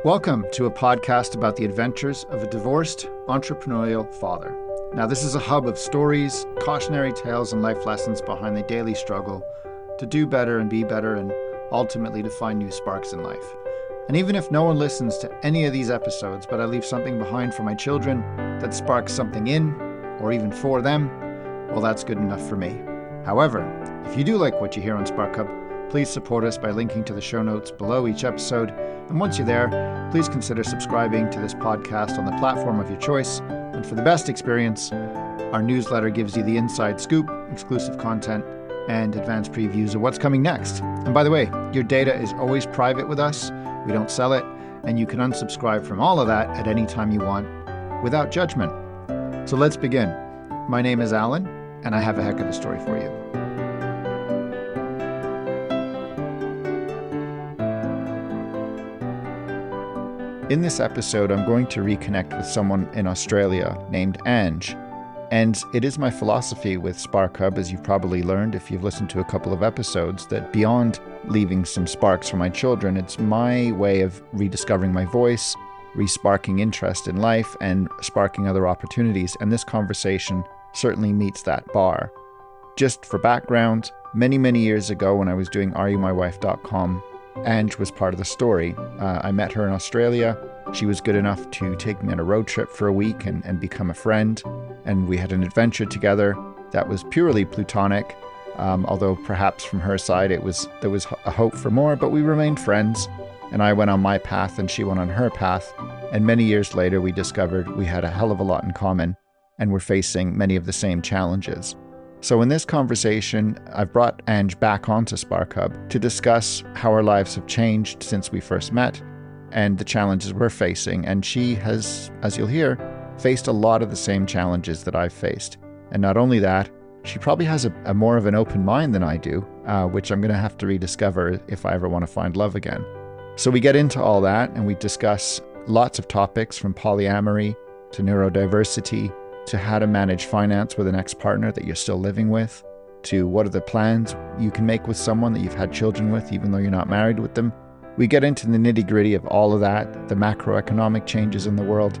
Welcome to a podcast about the adventures of a divorced entrepreneurial father. Now, this is a hub of stories, cautionary tales, and life lessons behind the daily struggle to do better and be better and ultimately to find new sparks in life. And even if no one listens to any of these episodes, but I leave something behind for my children that sparks something in or even for them, well, that's good enough for me. However, if you do like what you hear on SparkHub, please support us by linking to the show notes below each episode. And once you're there, please consider subscribing to this podcast on the platform of your choice. And for the best experience, our newsletter gives you the inside scoop, exclusive content, and advanced previews of what's coming next. And by the way, your data is always private with us. We don't sell it, and you can unsubscribe from all of that at any time you want without judgment. So let's begin. My name is Alan, and I have a heck of a story for you. In this episode, I'm going to reconnect with someone in Australia named Ange. And it is my philosophy with SparkHub, as you've probably learned if you've listened to a couple of episodes, that beyond leaving some sparks for my children, it's my way of rediscovering my voice, re-sparking interest in life, and sparking other opportunities. And this conversation certainly meets that bar. Just for background, many, many years ago when I was doing AreYouMyWife.com, Ange was part of the story. I met her in Australia. She was good enough to take me on a road trip for a week and become a friend. And we had an adventure together that was purely platonic, although perhaps from her side there was a hope for more, but we remained friends. And I went on my path and she went on her path. And many years later, we discovered we had a hell of a lot in common and were facing many of the same challenges. So in this conversation, I've brought Ange back onto SparkHub to discuss how our lives have changed since we first met and the challenges we're facing. And she has, as you'll hear, faced a lot of the same challenges that I've faced. And not only that, she probably has a more of an open mind than I do, which I'm going to have to rediscover if I ever want to find love again. So we get into all that and we discuss lots of topics from polyamory to neuro-diversity, to how to manage finance with an ex-partner that you're still living with, to what are the plans you can make with someone that you've had children with, even though you're not married with them. We get into the nitty-gritty of all of that, the macroeconomic changes in the world,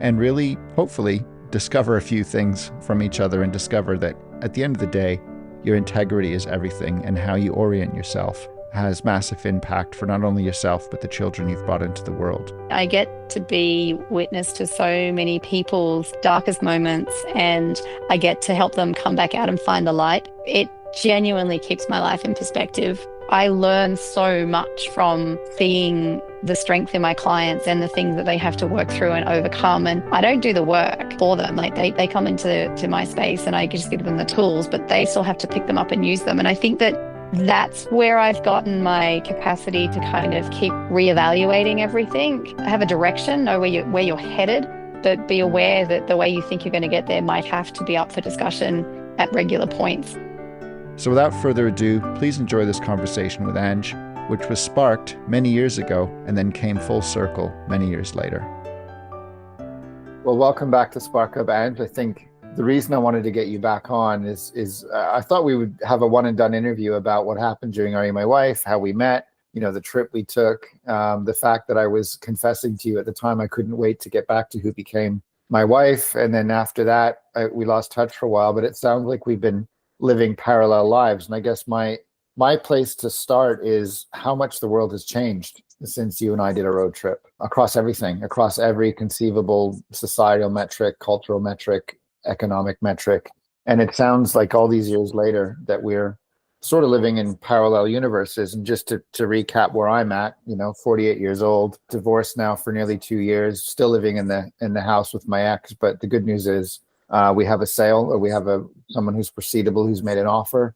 and really, hopefully, discover a few things from each other and discover that at the end of the day, your integrity is everything, and how you orient yourself has massive impact for not only yourself, but the children you've brought into the world. I get to be witness to so many people's darkest moments, and I get to help them come back out and find the light. It genuinely keeps my life in perspective. I learn so much from seeing the strength in my clients and the things that they have to work through and overcome. And I don't do the work for them. Like they come into my space and I just give them the tools, but they still have to pick them up and use them. And I think that's where I've gotten my capacity to kind of keep reevaluating everything. Have a direction, know where you're headed, but be aware that the way you think you're going to get there might have to be up for discussion at regular points. So without further ado, please enjoy this conversation with Ange, which was sparked many years ago and then came full circle many years later. Well, welcome back to SparkHub, Ange. I think the reason I wanted to get you back on is I thought we would have a one and done interview about what happened during Are You My Wife, how we met, the trip we took, the fact that I was confessing to you at the time I couldn't wait to get back to who became my wife. And then after that, we lost touch for a while, but it sounds like we've been living parallel lives. And I guess my place to start is how much the world has changed since you and I did a road trip across everything, across every conceivable societal metric, cultural metric, economic metric. And it sounds like all these years later that we're sort of living in parallel universes. And just to recap where I'm at, 48 years old, divorced now for nearly 2 years, still living in the house with my ex. But the good news is we have a sale, or we have someone who's proceedable, who's made an offer.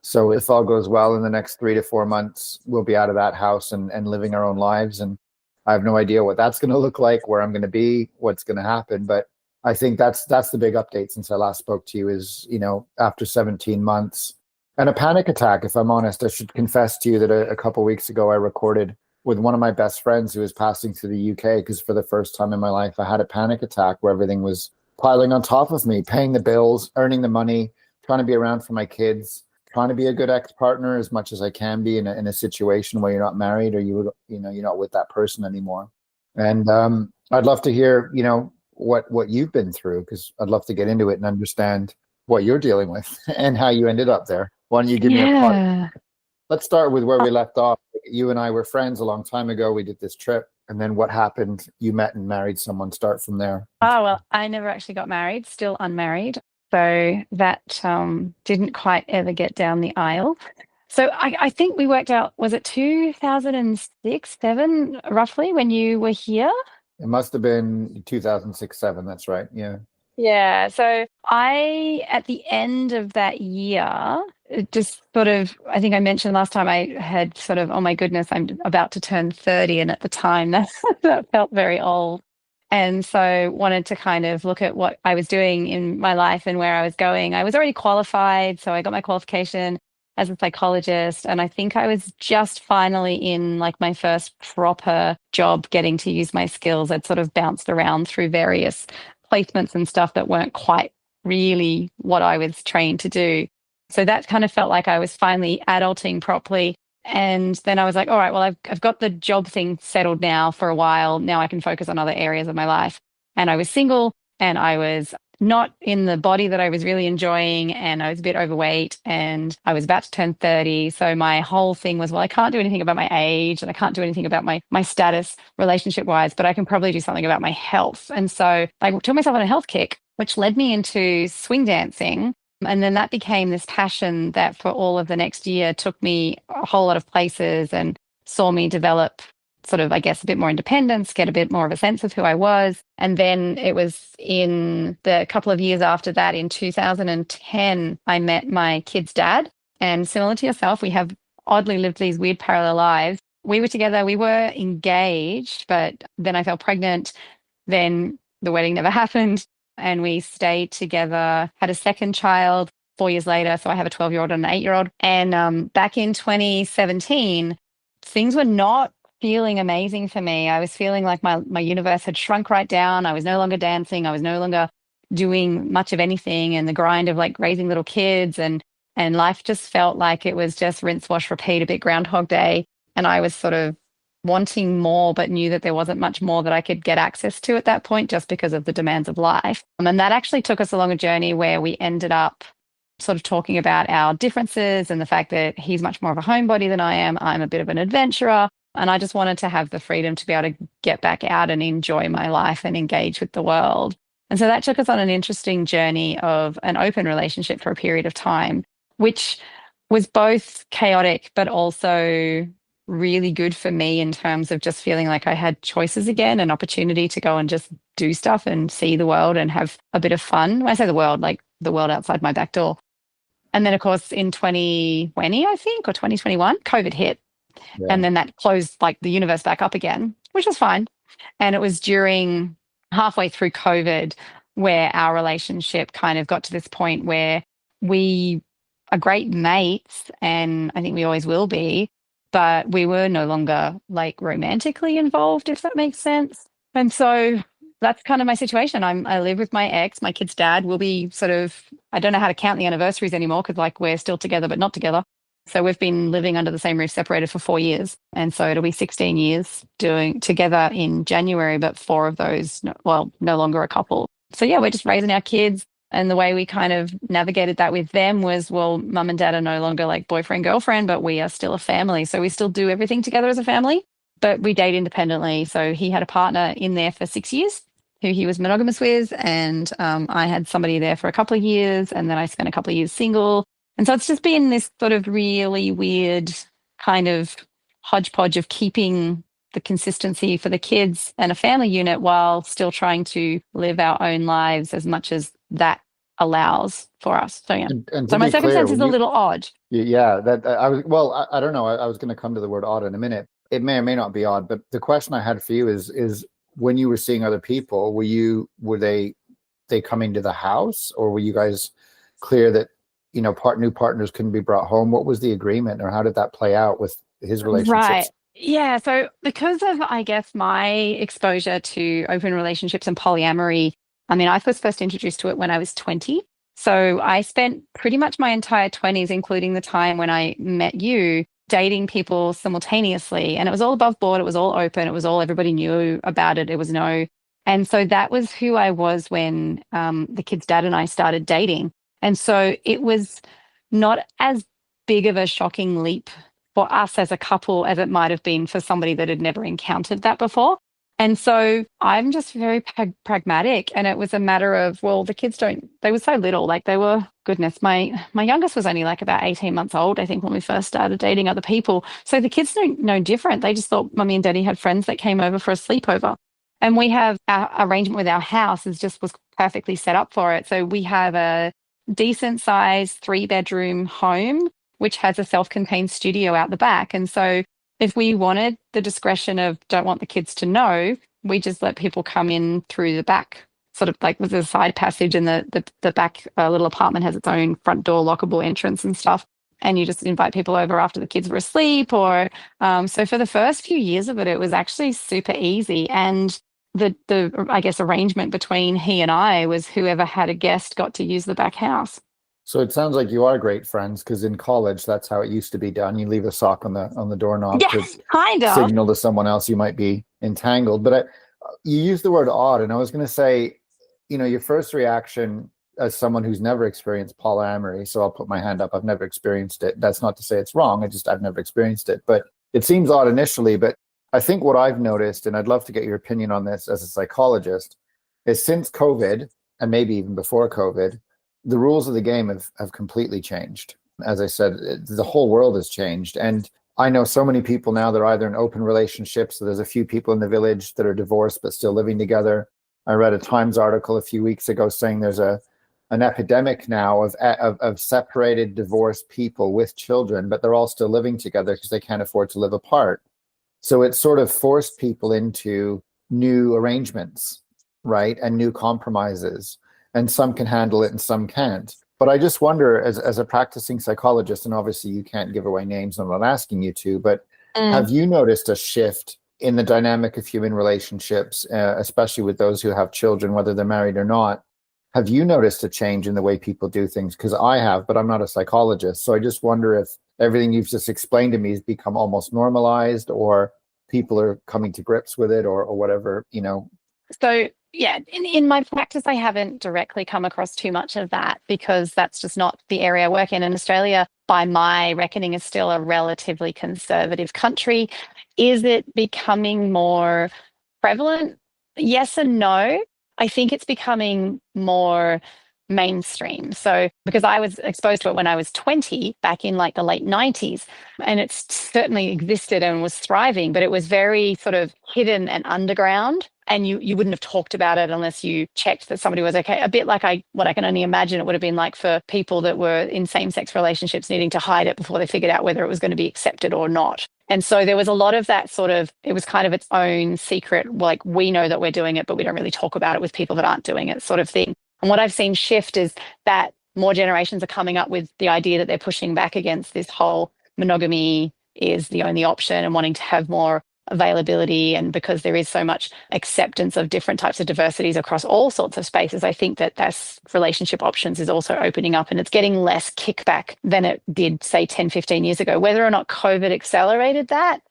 So if all goes well in the next 3 to 4 months, we'll be out of that house and living our own lives. And I have no idea what that's going to look like, where I'm going to be, what's going to happen. But I think that's the big update since I last spoke to you is, after 17 months and a panic attack, if I'm honest. I should confess to you that a couple of weeks ago, I recorded with one of my best friends who was passing through the UK, because for the first time in my life, I had a panic attack where everything was piling on top of me, paying the bills, earning the money, trying to be around for my kids, trying to be a good ex-partner as much as I can be in a situation where you're not married or you're not with that person anymore. And I'd love to hear, what you've been through, because I'd love to get into it and understand what you're dealing with and how you ended up there. Why don't you give me a part? Yeah. Let's start with where we left off. You and I were friends a long time ago. We did this trip, and then what happened? You met and married someone. Start from there. Oh, well, I never actually got married, still unmarried. So that didn't quite ever get down the aisle. So I think we worked out, was it 2006, 7, roughly, when you were here? It must have been 2006, 7. That's right. Yeah. Yeah. So at the end of that year, it just sort of, I think I mentioned last time I had sort of, oh my goodness, I'm about to turn 30. And at the time, that felt very old. And so wanted to kind of look at what I was doing in my life and where I was going. I was already qualified, so I got my qualification as a psychologist, and I think I was just finally in like my first proper job getting to use my skills. I'd sort of bounced around through various placements and stuff that weren't quite really what I was trained to do. So that kind of felt like I was finally adulting properly. And then I was like, all right, well, I've got the job thing settled now for a while. Now I can focus on other areas of my life. And I was single and I was not in the body that I was really enjoying. And I was a bit overweight and I was about to turn 30. So my whole thing was, well, I can't do anything about my age and I can't do anything about my status relationship wise, but I can probably do something about my health. And so I took myself on a health kick, which led me into swing dancing. And then that became this passion that for all of the next year took me a whole lot of places and saw me develop sort of, I guess, a bit more independence, get a bit more of a sense of who I was. And then it was in the couple of years after that, in 2010, I met my kid's dad. And similar to yourself, we have oddly lived these weird parallel lives. We were together, we were engaged, but then I fell pregnant. Then the wedding never happened. And we stayed together, had a second child 4 years later. So I have a 12-year-old and an 8-year-old. And back in 2017, things were not feeling amazing for me. I was feeling like my universe had shrunk right down. I was no longer dancing. I was no longer doing much of anything. And the grind of like raising little kids and life just felt like it was just rinse, wash, repeat, a bit Groundhog Day. And I was sort of wanting more, but knew that there wasn't much more that I could get access to at that point just because of the demands of life. And that actually took us along a journey where we ended up sort of talking about our differences and the fact that he's much more of a homebody than I am. I'm a bit of an adventurer. And I just wanted to have the freedom to be able to get back out and enjoy my life and engage with the world. And so that took us on an interesting journey of an open relationship for a period of time, which was both chaotic, but also really good for me in terms of just feeling like I had choices again, an opportunity to go and just do stuff and see the world and have a bit of fun. When I say the world, like the world outside my back door. And then, of course, in 2020, I think, or 2021, COVID hit. Yeah. And then that closed like the universe back up again, which was fine. And it was during halfway through COVID where our relationship kind of got to this point where we are great mates and I think we always will be, but we were no longer like romantically involved, if that makes sense. And so that's kind of my situation. I live with my ex, my kid's dad. Will be sort of, I don't know how to count the anniversaries anymore because like we're still together but not together. So we've been living under the same roof, separated for 4 years. And so it'll be 16 years doing together in January, but 4 of those, no longer a couple. So yeah, we're just raising our kids. And the way we kind of navigated that with them was, well, mum and dad are no longer like boyfriend, girlfriend, but we are still a family. So we still do everything together as a family, but we date independently. So he had a partner in there for 6 years who he was monogamous with. And I had somebody there for a couple of years. And then I spent a couple of years single. And so it's just been this sort of really weird kind of hodgepodge of keeping the consistency for the kids and a family unit while still trying to live our own lives as much as that allows for us. So yeah. And So to my be clear, circumstance is a little odd. yeah, that I was, well, I don't know. I was going to come to the word odd in a minute. It may or may not be odd, but the question I had for you is when you were seeing other people, were they coming to the house, or were you guys clear that new partners couldn't be brought home? What was the agreement, or how did that play out with his Right. relationships? Yeah. So because of, I guess, my exposure to open relationships and polyamory, I mean, I was first introduced to it when I was 20. So I spent pretty much my entire 20s, including the time when I met you, dating people simultaneously. And it was all above board. It was all open. It was all everybody knew about it. It was no. And so that was who I was when the kid's dad and I started dating. And so it was not as big of a shocking leap for us as a couple as it might have been for somebody that had never encountered that before. And so I'm just very pragmatic. And it was a matter of, well, the kids they were so little, like they were, goodness, my youngest was only like about 18 months old, I think, when we first started dating other people. So the kids don't know different. They just thought mummy and daddy had friends that came over for a sleepover. And we have our arrangement with our house was perfectly set up for it. So we have a decent sized 3-bedroom home, which has a self-contained studio out the back. And so if we wanted the discretion of don't want the kids to know, we just let people come in through the back, sort of like with a side passage, and the back little apartment has its own front door lockable entrance and stuff. And you just invite people over after the kids were asleep. Or so for the first few years of it, it was actually super easy. And the I guess arrangement between he and I was whoever had a guest got to use the back house. So it sounds like you are great friends, because in college that's how it used to be done. You leave a sock on the doorknob to Yes, kind of. signal to someone else you might be entangled. But you used the word odd, and I was going to say, your first reaction as someone who's never experienced polyamory, so I'll put my hand up, I've never experienced it. That's not to say it's wrong. I've never experienced it, but it seems odd initially. But I think what I've noticed, and I'd love to get your opinion on this as a psychologist, is since COVID, and maybe even before COVID, the rules of the game have completely changed. As I said, the whole world has changed. And I know so many people now that are either in open relationships, so there's a few people in the village that are divorced but still living together. I read a Times article a few weeks ago saying there's an epidemic now of separated, divorced people with children, but they're all still living together because they can't afford to live apart. So it sort of forced people into new arrangements, right? And new compromises. And some can handle it and some can't. But I just wonder, as a practicing psychologist, and obviously you can't give away names, I'm not asking you to, but have you noticed a shift in the dynamic of human relationships, especially with those who have children, whether they're married or not? Have you noticed a change in the way people do things? Because I have, but I'm not a psychologist. So I just wonder if everything you've just explained to me has become almost normalized, or people are coming to grips with it, or whatever, So yeah, in my practice, I haven't directly come across too much of that, because that's just not the area I work in. And Australia, by my reckoning, is still a relatively conservative country. Is it becoming more prevalent? Yes and no. I think it's becoming more mainstream. So because I was exposed to it when I was 20, back in like the late 90s, and it's certainly existed and was thriving, but it was very sort of hidden and underground. And you wouldn't have talked about it unless you checked that somebody was okay. A bit like what I can only imagine it would have been like for people that were in same-sex relationships, needing to hide it before they figured out whether it was going to be accepted or not. And so there was a lot of that sort of, it was kind of its own secret, like we know that we're doing it, but we don't really talk about it with people that aren't doing it, sort of thing. And what I've seen shift is that more generations are coming up with the idea that they're pushing back against this whole monogamy is the only option, and wanting to have more availability. And because there is so much acceptance of different types of diversities across all sorts of spaces, I think that that's relationship options is also opening up, and it's getting less kickback than it did, say, 10, 15 years ago. Whether or not COVID accelerated that,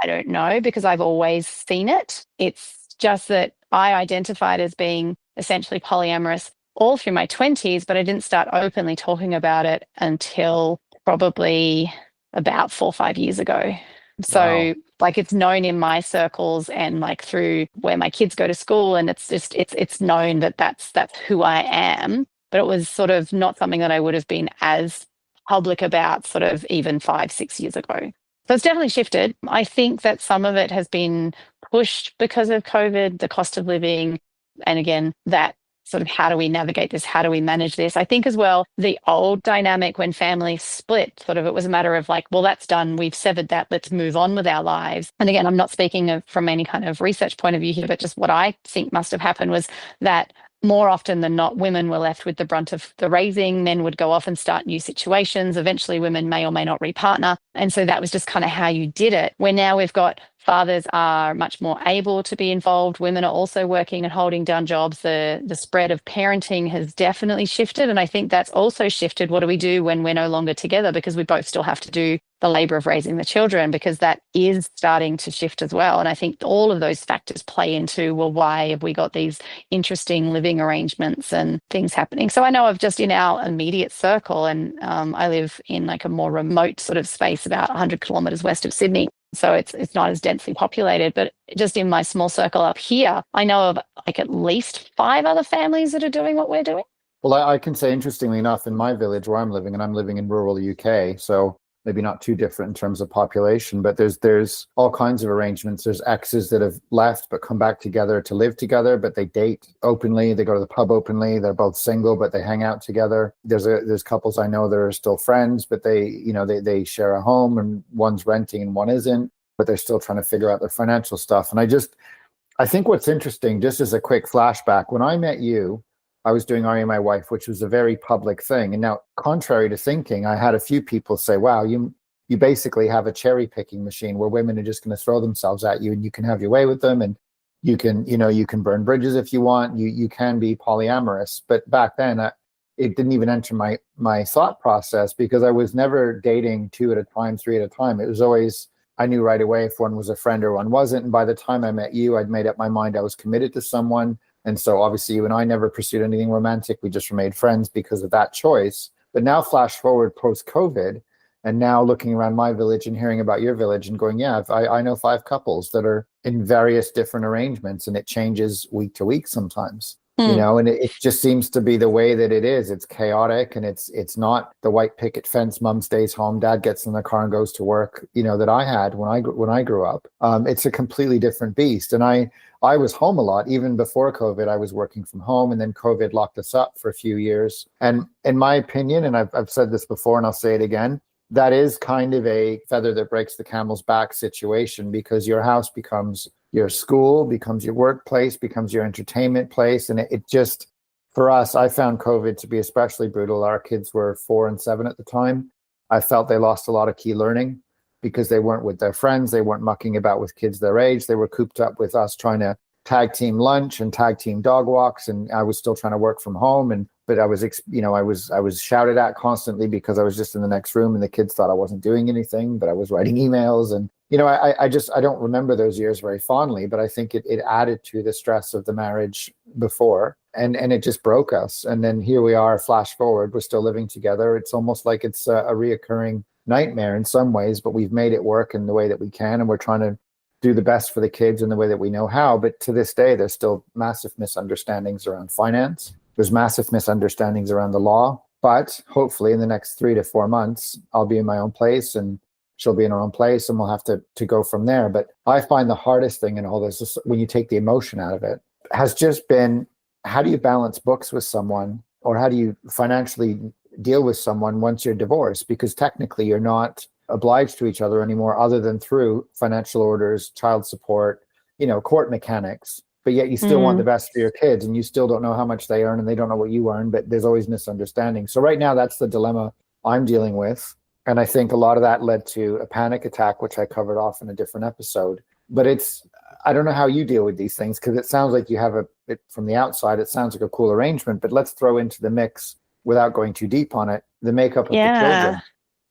I don't know, because I've always seen it. It's just that I identified as being essentially polyamorous all through my 20s, but I didn't start openly talking about it until probably about 4 or 5 years ago. So like it's known in my circles and like through where my kids go to school, and it's known that that's who I am. But it was sort of not something that I would have been as public about sort of even 5, 6 years ago. So it's definitely shifted. I think that some of it has been pushed because of COVID, the cost of living, and again, that sort of how do we navigate this? How do we manage this? I think as well, the old dynamic when families split, sort of it was a matter of like, well, that's done. We've severed that. Let's move on with our lives. And again, I'm not speaking from any kind of research point of view here, but just what I think must have happened was that more often than not, women were left with the brunt of the raising. Men would go off and start new situations. Eventually, women may or may not repartner. And so that was just kind of how you did it. Where now we've got fathers are much more able to be involved. Women are also working and holding down jobs. The spread of parenting has definitely shifted. And I think that's also shifted. What do we do when we're no longer together? Because we both still have to do the labor of raising the children, because that is starting to shift as well. And I think all of those factors play into, well, why have we got these interesting living arrangements and things happening? So I know of just in our immediate circle, and I live in like a more remote sort of space about 100 kilometers west of Sydney. So it's not as densely populated, but just in my small circle up here, I know of like at least 5 other families that are doing what we're doing. Well, I can say, interestingly enough, in my village where I'm living, and I'm living in rural UK, so maybe not too different in terms of population, but there's all kinds of arrangements. There's exes that have left but come back together to live together, but they date openly. They go to the pub openly. They're both single, but they hang out together. There's couples I know that are still friends, but they share a home, and one's renting and one isn't, but they're still trying to figure out their financial stuff. And I think what's interesting, just as a quick flashback, when I met you, I was doing AreYouMyWife, which was a very public thing. And now, contrary to thinking, I had a few people say, wow, you basically have a cherry picking machine where women are just going to throw themselves at you and you can have your way with them. And you can burn bridges if you want. You can be polyamorous. But back then, it didn't even enter my thought process, because I was never dating 2 at a time, 3 at a time. It was always, I knew right away if one was a friend or one wasn't. And by the time I met you, I'd made up my mind I was committed to someone. And so obviously you and I never pursued anything romantic. We just remained friends because of that choice. But now flash forward post-COVID, and now looking around my village and hearing about your village and going, yeah, I know 5 couples that are in various different arrangements, and it changes week to week sometimes. And it just seems to be the way that it is. It's chaotic, and it's not the white picket fence, mom stays home, dad gets in the car and goes to work, that I had when I grew up. It's a completely different beast. And I was home a lot. Even before COVID, I was working from home, and then COVID locked us up for a few years. And in my opinion, and I've said this before and I'll say it again, that is kind of a feather that breaks the camel's back situation, because your house becomes your school, becomes your workplace, becomes your entertainment place. And it just, for us, I found COVID to be especially brutal. Our kids were 4 and 7 at the time. I felt they lost a lot of key learning because they weren't with their friends. They weren't mucking about with kids their age. They were cooped up with us trying to tag team lunch and tag team dog walks. And I was still trying to work from home. But I was shouted at constantly because I was just in the next room, and the kids thought I wasn't doing anything, but I was writing emails. And, I don't remember those years very fondly, but I think it added to the stress of the marriage before, and it just broke us. And then here we are, flash forward, we're still living together. It's almost like it's a reoccurring nightmare in some ways, but we've made it work in the way that we can. And we're trying to do the best for the kids in the way that we know how. But to this day, there's still massive misunderstandings around finance. There's massive misunderstandings around the law. But hopefully in the next 3 to 4 months, I'll be in my own place and she'll be in her own place, and we'll have to go from there. But I find the hardest thing in all this is, when you take the emotion out of it, has just been, how do you balance books with someone, or how do you financially deal with someone once you're divorced? Because technically you're not obliged to each other anymore, other than through financial orders, child support, court mechanics. But yet you still want the best for your kids, and you still don't know how much they earn, and they don't know what you earn, but there's always misunderstanding. So right now, that's the dilemma I'm dealing with. And I think a lot of that led to a panic attack, which I covered off in a different episode. But I don't know how you deal with these things, because it sounds like you have from the outside, it sounds like a cool arrangement, but let's throw into the mix, without going too deep on it, the makeup of the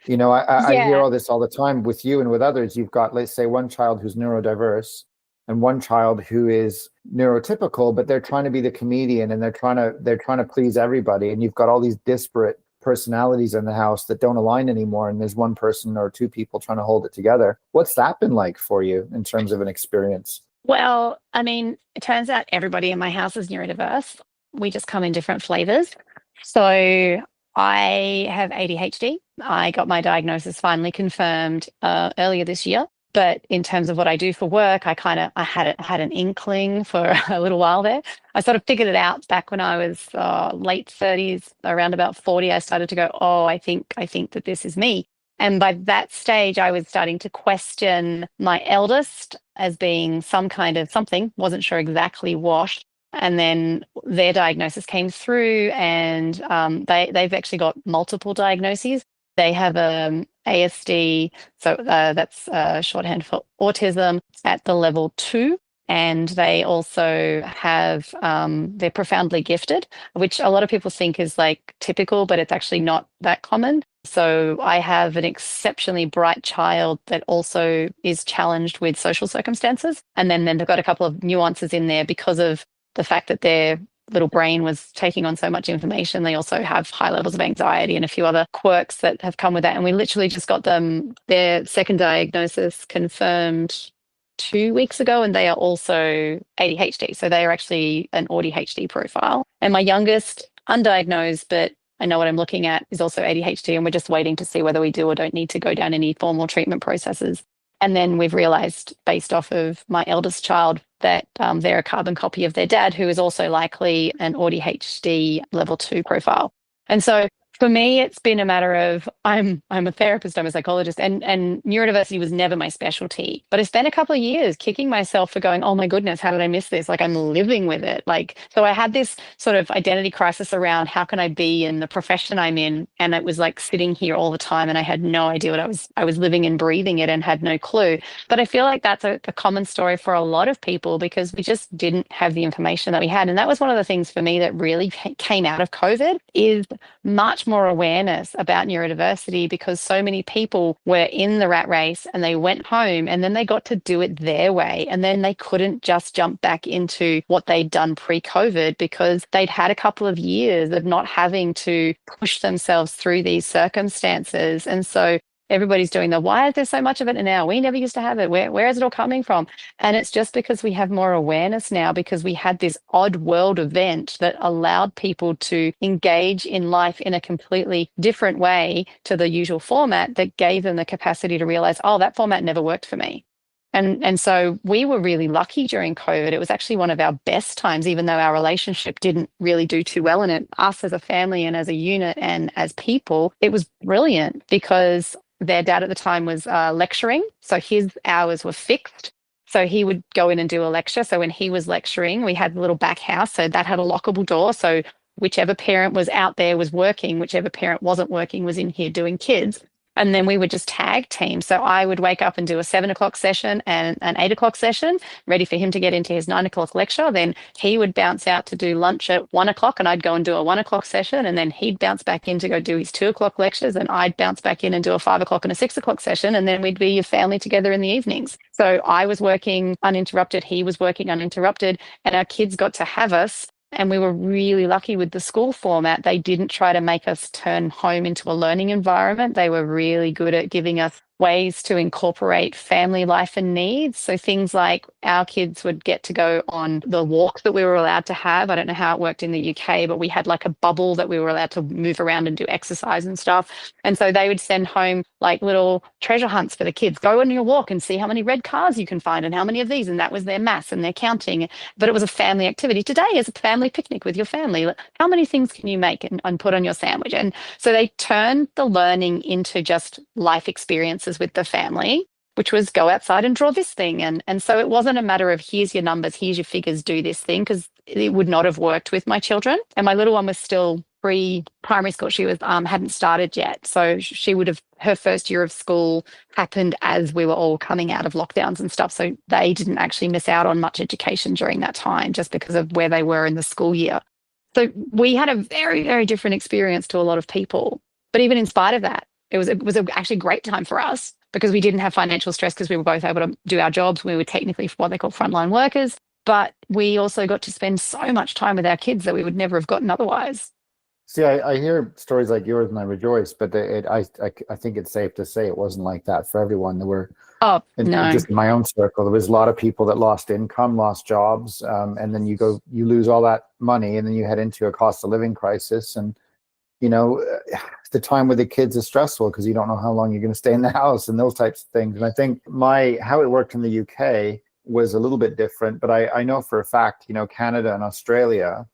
children. I hear all this all the time with you and with others. You've got, let's say, one child who's neurodiverse and one child who is neurotypical, but they're trying to be the comedian, and they're trying to please everybody. And you've got all these disparate personalities in the house that don't align anymore. And there's one person or 2 people trying to hold it together. What's that been like for you in terms of an experience? Well, I mean, it turns out everybody in my house is neurodiverse. We just come in different flavors. So I have ADHD. I got my diagnosis finally confirmed earlier this year. But in terms of what I do for work, I had an inkling for a little while there. I sort of figured it out back when I was late 30s, around about 40. I started to go, oh, I think that this is me. And by that stage, I was starting to question my eldest as being some kind of something, wasn't sure exactly what. And then their diagnosis came through, and they've actually got multiple diagnoses. They have ASD, so that's shorthand for autism, at the level 2. And they also have, they're profoundly gifted, which a lot of people think is like typical, but it's actually not that common. So I have an exceptionally bright child that also is challenged with social circumstances. And then they've got a couple of nuances in there because of the fact that their little brain was taking on so much information. They also have high levels of anxiety and a few other quirks that have come with that. And we literally just got them their second diagnosis confirmed 2 weeks ago, and they are also ADHD. So they are actually an ADHD profile. And my youngest, undiagnosed, but I know what I'm looking at, is also ADHD. And we're just waiting to see whether we do or don't need to go down any formal treatment processes. And then we've realized, based off of my eldest child, that they're a carbon copy of their dad, who is also likely an ADHD level 2 profile. And so for me, it's been a matter of I'm a therapist, I'm a psychologist, and neurodiversity was never my specialty. But I spent a couple of years kicking myself for going, oh my goodness, how did I miss this? Like, I'm living with it. Like, so I had this sort of identity crisis around how can I be in the profession I'm in? And it was like sitting here all the time, and I had no idea what I was living and breathing it and had no clue. But I feel like that's a common story for a lot of people because we just didn't have the information that we had. And that was one of the things for me that really came out of COVID is much more awareness about neurodiversity, because so many people were in the rat race and they went home and then they got to do it their way. And then they couldn't just jump back into what they'd done pre-COVID because they'd had a couple of years of not having to push themselves through these circumstances. And so everybody's doing why is there so much of it now? We never used to have it. Where is it all coming from? And it's just because we have more awareness now, because we had this odd world event that allowed people to engage in life in a completely different way to the usual format that gave them the capacity to realize, oh, that format never worked for me. And so we were really lucky during COVID. It was actually one of our best times, even though our relationship didn't really do too well in it. Us as a family and as a unit and as people, it was brilliant because their dad at the time was lecturing. So his hours were fixed. So he would go in and do a lecture. So when he was lecturing, we had a little back house. So that had a lockable door. So whichever parent was out there was working, whichever parent wasn't working was in here doing kids. And then we would just tag team. So I would wake up and do a 7 o'clock session and an 8 o'clock session, ready for him to get into his 9 o'clock lecture. Then he would bounce out to do lunch at 1 o'clock and I'd go and do a 1 o'clock session. And then he'd bounce back in to go do his 2 o'clock lectures. And I'd bounce back in and do a 5 o'clock and a 6 o'clock session. And then we'd be a family together in the evenings. So I was working uninterrupted. He was working uninterrupted. And our kids got to have us. And we were really lucky with the school format. They didn't try to make us turn home into a learning environment. They were really good at giving us ways to incorporate family life and needs. So things like our kids would get to go on the walk that we were allowed to have. I don't know how it worked in the UK, but we had like a bubble that we were allowed to move around and do exercise and stuff. And so they would send home like little treasure hunts for the kids. Go on your walk and see how many red cars you can find and how many of these. And that was their maths and their counting. But it was a family activity. Today is a family picnic with your family. How many things can you make and put on your sandwich? And so they turned the learning into just life experiences with the family, which was go outside and draw this thing. And so it wasn't a matter of here's your numbers, here's your figures, do this thing, because it would not have worked with my children. And my little one was still pre-primary school. She was hadn't started yet. So she would have, her first year of school happened as we were all coming out of lockdowns and stuff. So they didn't actually miss out on much education during that time just because of where they were in the school year. So we had a very, very different experience to a lot of people. But even in spite of that, it was actually a great time for us because we didn't have financial stress because we were both able to do our jobs. We were technically what they call frontline workers, but we also got to spend so much time with our kids that we would never have gotten otherwise. See, I hear stories like yours and I rejoice, but I think it's safe to say it wasn't like that for everyone. There were, no. just in my own circle, there was a lot of people that lost income, lost jobs, and then you lose all that money, and then you head into a cost of living crisis. And the time with the kids is stressful because you don't know how long you're going to stay in the house and those types of things. And I think how it worked in the UK was a little bit different, but I know for a fact, Canada and Australia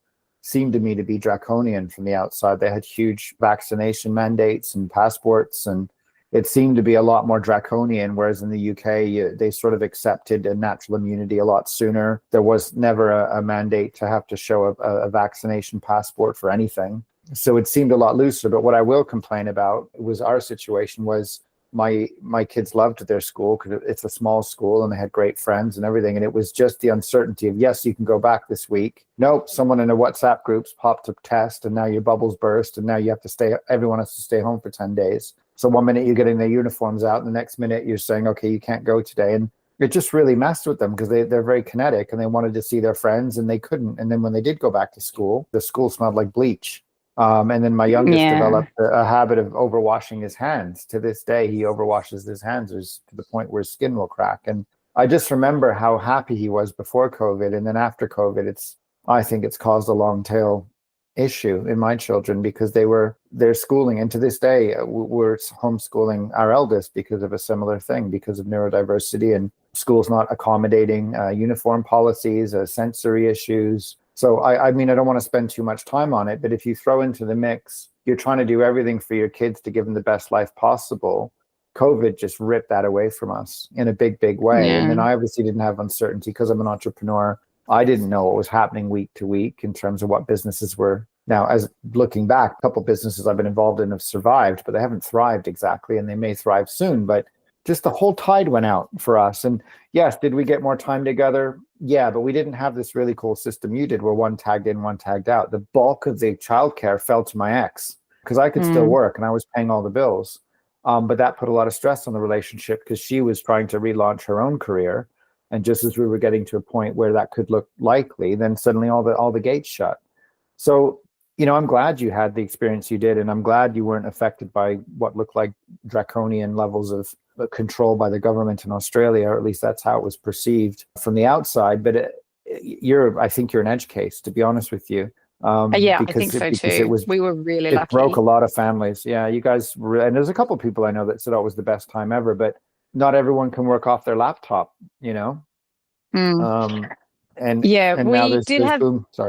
seemed to me to be draconian from the outside. They had huge vaccination mandates and passports, and it seemed to be a lot more draconian, whereas in the UK, they sort of accepted a natural immunity a lot sooner. There was never a mandate to have to show a vaccination passport for anything. So it seemed a lot looser. But what I will complain about was our situation was my kids loved their school because it's a small school and they had great friends and everything. And it was just the uncertainty of, yes, you can go back this week. Nope, someone in a WhatsApp groups popped a test and now your bubbles burst and now you have to stay, everyone has to stay home for 10 days. So one minute you're getting their uniforms out and the next minute you're saying, okay, you can't go today. And it just really messed with them because they're very kinetic and they wanted to see their friends and they couldn't. And then when they did go back to school, the school smelled like bleach. And then my youngest developed a habit of overwashing his hands. To this day, he overwashes his hands to the point where his skin will crack. And I just remember how happy he was before COVID. And then after COVID, I think it's caused a long tail issue in my children because they're schooling. And to this day, we're homeschooling our eldest because of a similar thing, because of neurodiversity and schools not accommodating uniform policies, sensory issues. So I mean, I don't want to spend too much time on it, but if you throw into the mix, you're trying to do everything for your kids to give them the best life possible. COVID just ripped that away from us in a big, big way. Yeah. And then I obviously didn't have uncertainty because I'm an entrepreneur. I didn't know what was happening week to week in terms of what businesses were. Now, as looking back, a couple of businesses I've been involved in have survived, but they haven't thrived exactly, and they may thrive soon. But just the whole tide went out for us. And yes, did we get more time together? Yeah, but we didn't have this really cool system you did where one tagged in, one tagged out. The bulk of the childcare fell to my ex because I could still work and I was paying all the bills. But that put a lot of stress on the relationship because she was trying to relaunch her own career. And just as we were getting to a point where that could look likely, then suddenly all the gates shut. So, I'm glad you had the experience you did, and I'm glad you weren't affected by what looked like draconian levels of control by the government in Australia, or at least that's how it was perceived from the outside. But I think you're an edge case, to be honest with you. Yeah, I think so too. We were really lucky. It broke a lot of families. Yeah, you guys and there's a couple of people I know that said it was the best time ever, but not everyone can work off their laptop, And we did have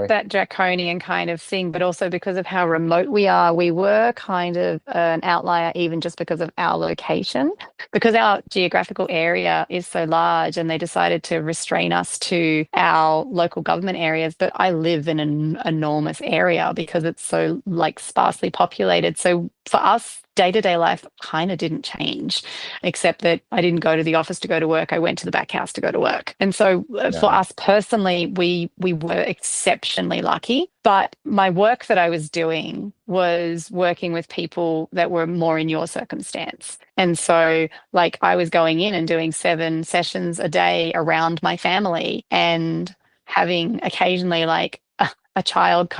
that draconian kind of thing, but also because of how remote we are, we were kind of an outlier, even just because of our location, because our geographical area is so large, and they decided to restrain us to our local government areas. But I live in an enormous area because it's so sparsely populated. So for us, day-to-day life kind of didn't change, except that I didn't go to the office to go to work. I went to the back house to go to work. And so for us personally, we were exceptionally lucky. But my work that I was doing was working with people that were more in your circumstance. And so I was going in and doing 7 sessions a day around my family and having occasionally a child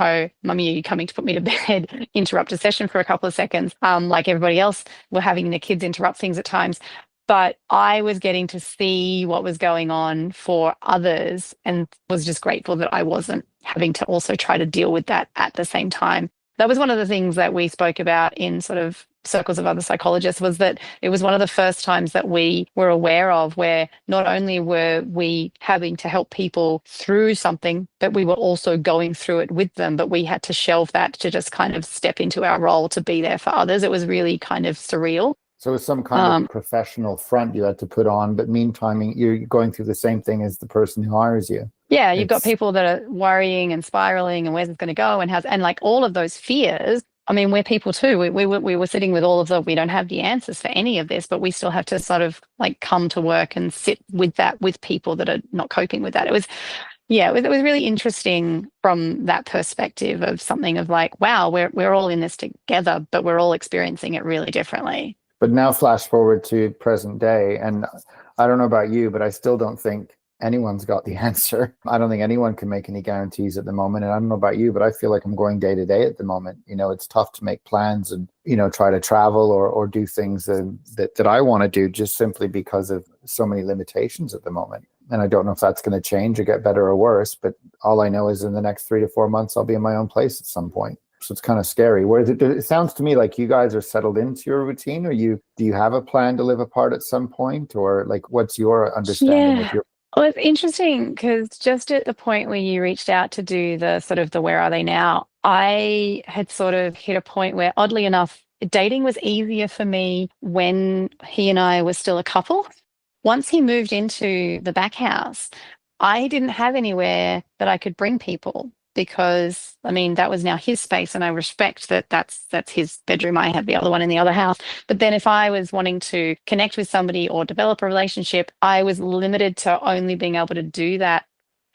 Mummy, are you coming to put me to bed? Interrupt a session for a couple of seconds. Like everybody else, we're having the kids interrupt things at times. But I was getting to see what was going on for others and was just grateful that I wasn't having to also try to deal with that at the same time. That was one of the things that we spoke about in sort of circles of other psychologists, was that it was one of the first times that we were aware of where not only were we having to help people through something, but we were also going through it with them, but we had to shelve that to just kind of step into our role to be there for others. It was really kind of surreal. So it's some kind of professional front you had to put on, but meantime, you're going through the same thing as the person who hires you. Yeah, you've got people that are worrying and spiraling and where's it going to go and all of those fears. I mean, we're people too. We were sitting with all of we don't have the answers for any of this, but we still have to sort of come to work and sit with that with people that are not coping with that. It was really interesting from that perspective of something of wow, we're all in this together, but we're all experiencing it really differently. But now flash forward to present day, and I don't know about you, but I still don't think anyone's got the answer. I don't think anyone can make any guarantees at the moment. And I don't know about you, but I feel like I'm going day to day at the moment. It's tough to make plans and, try to travel or do things that I want to do just simply because of so many limitations at the moment. And I don't know if that's going to change or get better or worse, but all I know is in the next 3 to 4 months, I'll be in my own place at some point. So it's kind of scary. Whereas it sounds to me like you guys are settled into your routine, or do you have a plan to live apart at some point, or what's your understanding of your? Well, it's interesting because just at the point where you reached out to do the sort of the where are they now, I had sort of hit a point where, oddly enough, dating was easier for me when he and I were still a couple. Once he moved into the back house, I didn't have anywhere that I could bring people. because I mean, that was now his space, and I respect that that's his bedroom. I have the other one in the other house. But then if I was wanting to connect with somebody or develop a relationship, I was limited to only being able to do that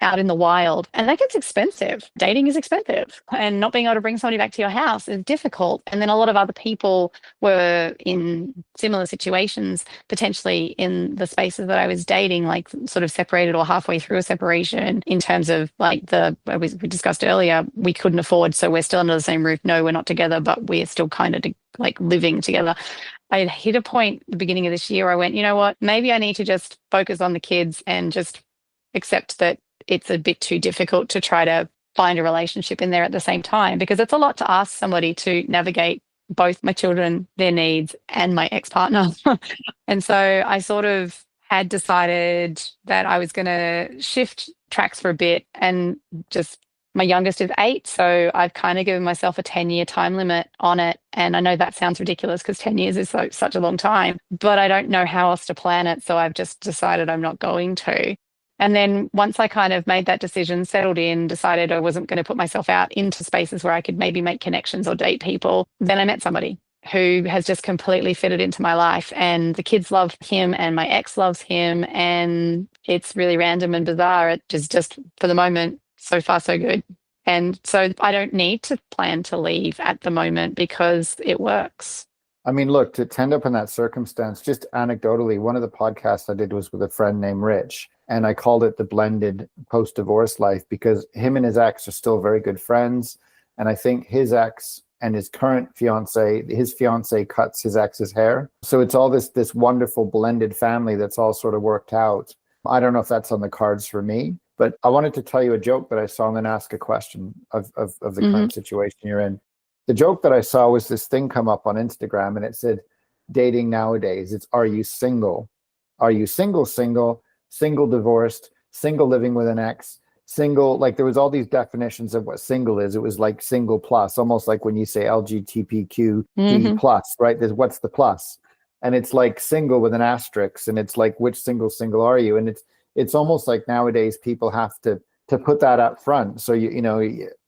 out in the wild. And that gets expensive. Dating is expensive. And not being able to bring somebody back to your house is difficult. And then a lot of other people were in similar situations, potentially in the spaces that I was dating, like sort of separated or halfway through a separation, in terms of like we discussed earlier, we couldn't afford. So we're still under the same roof. No, we're not together, but we're still kind of like living together. I had hit a point at the beginning of this year. I went, you know what, maybe I need to just focus on the kids and just accept that it's a bit too difficult to try to find a relationship in there at the same time, because it's a lot to ask somebody to navigate both my children, their needs, and my ex-partner. And so I sort of had decided that I was going to shift tracks for a bit, and just my youngest is 8. So I've kind of given myself a 10-year time limit on it. And I know that sounds ridiculous because 10 years is such a long time, but I don't know how else to plan it. So I've just decided I'm not going to. And then once I kind of made that decision, settled in, decided I wasn't going to put myself out into spaces where I could maybe make connections or date people, then I met somebody who has just completely fitted into my life. And the kids love him and my ex loves him. And it's really random and bizarre. It just for the moment, so far, so good. And so I don't need to plan to leave at the moment because it works. I mean, look, to end up in that circumstance, just anecdotally, one of the podcasts I did was with a friend named Rich, and I called it the blended post-divorce life because him and his ex are still very good friends. And I think his ex and his current fiance, his fiance cuts his ex's hair. So it's all this wonderful blended family that's all sort of worked out. I don't know if that's on the cards for me, but I wanted to tell you a joke that I saw and then ask a question of the current situation you're in. The joke that I saw was this thing come up on Instagram, and it said, dating nowadays, it's, are you single? Are you single, single divorced, single living with an ex, single, like there was all these definitions of what single is. It was like single plus, almost like when you say LGBTQ plus, right? There's what's the plus? And it's like single with an asterisk, and it's like, which single are you? And it's almost like nowadays people have to put that up front. So you know,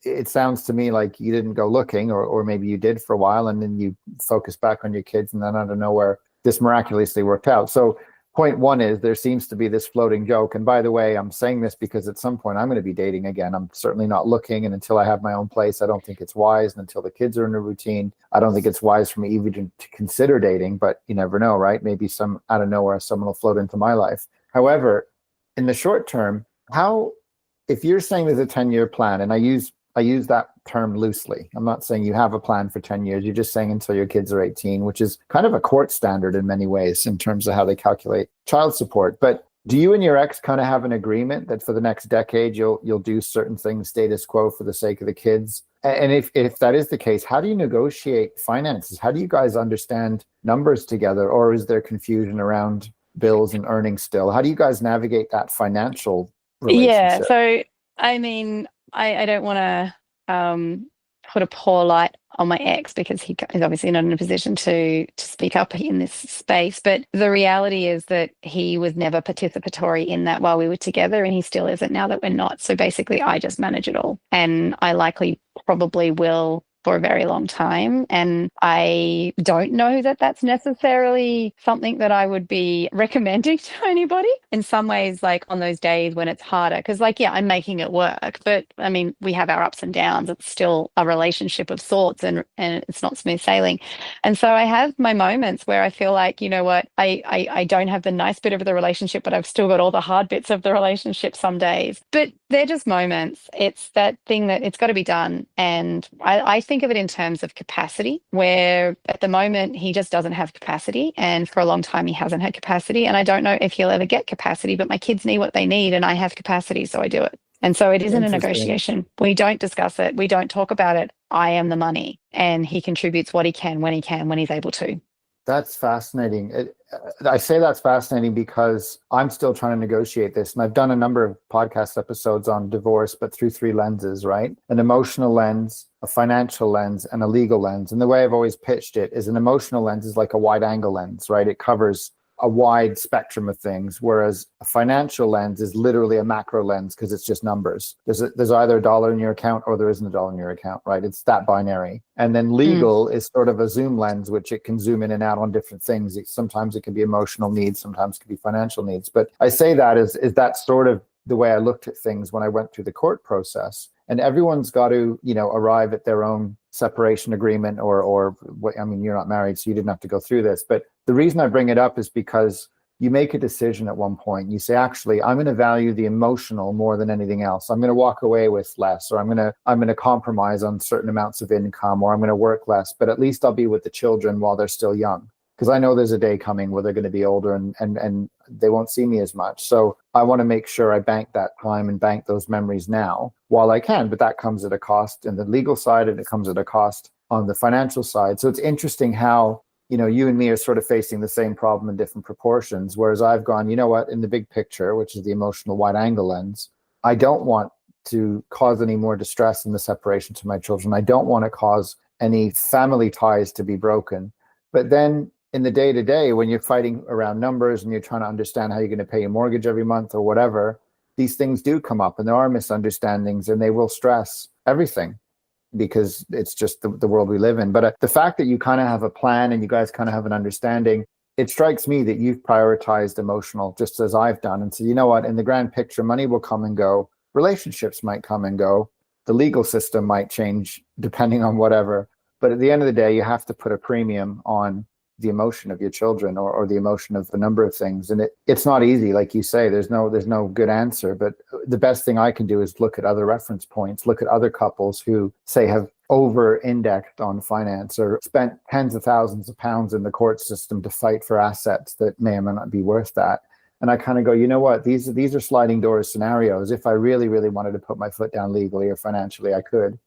it sounds to me like you didn't go looking, or maybe you did for a while, and then you focus back on your kids, and then out of nowhere, this miraculously worked out. So point one is there seems to be this floating joke. And by the way, I'm saying this because at some point I'm going to be dating again. I'm certainly not looking. And until I have my own place, I don't think it's wise. And until the kids are in a routine, I don't think it's wise for me even to consider dating. But you never know, right? Maybe some out of nowhere, someone will float into my life. However, in the short term, if you're saying there's a 10-year plan, and I use that term loosely. I'm not saying you have a plan for 10 years. You're just saying until your kids are 18, which is kind of a court standard in many ways in terms of how they calculate child support. But do you and your ex kind of have an agreement that for the next decade, you'll do certain things status quo for the sake of the kids? And if that is the case, how do you negotiate finances? How do you guys understand numbers together? Or is there confusion around bills and earnings still? How do you guys navigate that financial relationship? Yeah, so I mean, I don't want to put a poor light on my ex because he is obviously not in a position to speak up in this space. But the reality is that he was never participatory in that while we were together, and he still isn't now that we're not. So basically, I just manage it all, and I likely probably will for a very long time. And I don't know that that's necessarily something that I would be recommending to anybody. In some ways, like on those days when it's harder, because like, yeah, I'm making it work, but I mean, we have our ups and downs. It's still a relationship of sorts, and it's not smooth sailing. And so I have my moments where I feel like, you know what, I don't have the nice bit of the relationship, but I've still got all the hard bits of the relationship some days. But they're just moments. It's that thing that it's got to be done. And I think of it in terms of capacity, where at the moment he just doesn't have capacity, and for a long time he hasn't had capacity, and I don't know if he'll ever get capacity, but my kids need what they need and I have capacity, so I do it. And so it isn't a negotiation. We don't discuss it. We don't talk about it. I am the money, and he contributes what he can, when he's able to. That's fascinating. I say that's fascinating because I'm still trying to negotiate this. And I've done a number of podcast episodes on divorce, but through 3 lenses, right? An emotional lens, a financial lens, and a legal lens. And the way I've always pitched it is an emotional lens is like a wide angle lens, right? It covers a wide spectrum of things, whereas a financial lens is literally a macro lens because it's just numbers. There's either a dollar in your account or there isn't a dollar in your account, right? It's that binary. And then legal is sort of a zoom lens, which it can zoom in and out on different things. Sometimes it can be emotional needs, sometimes it can be financial needs. But I say that is that sort of the way I looked at things when I went through the court process. And everyone's got to, arrive at their own separation agreement or I mean, you're not married, so you didn't have to go through this. But the reason I bring it up is because you make a decision at one point. You say, actually, I'm going to value the emotional more than anything else. I'm going to walk away with less, or I'm going to compromise on certain amounts of income, or I'm going to work less, but at least I'll be with the children while they're still young. Because I know there's a day coming where they're going to be older and they won't see me as much. So I want to make sure I bank that time and bank those memories now while I can. But that comes at a cost in the legal side, and it comes at a cost on the financial side. So it's interesting how, you and me are sort of facing the same problem in different proportions. Whereas I've gone, you know what, in the big picture, which is the emotional wide angle lens, I don't want to cause any more distress in the separation to my children. I don't want to cause any family ties to be broken. But then in the day to day, when you're fighting around numbers and you're trying to understand how you're going to pay your mortgage every month or whatever, these things do come up and there are misunderstandings and they will stress everything because it's just the world we live in. But the fact that you kind of have a plan and you guys kind of have an understanding, it strikes me that you've prioritized emotional just as I've done. And so, you know what, in the grand picture, money will come and go. Relationships might come and go. The legal system might change depending on whatever. But at the end of the day, you have to put a premium on the emotion of your children or the emotion of a number of things. And it's not easy. Like you say, there's no good answer, but the best thing I can do is look at other reference points, look at other couples who say have over indexed on finance or spent tens of thousands of pounds in the court system to fight for assets that may or may not be worth that. And I kind of go, you know what, these are sliding doors scenarios. If I really, really wanted to put my foot down legally or financially, I could,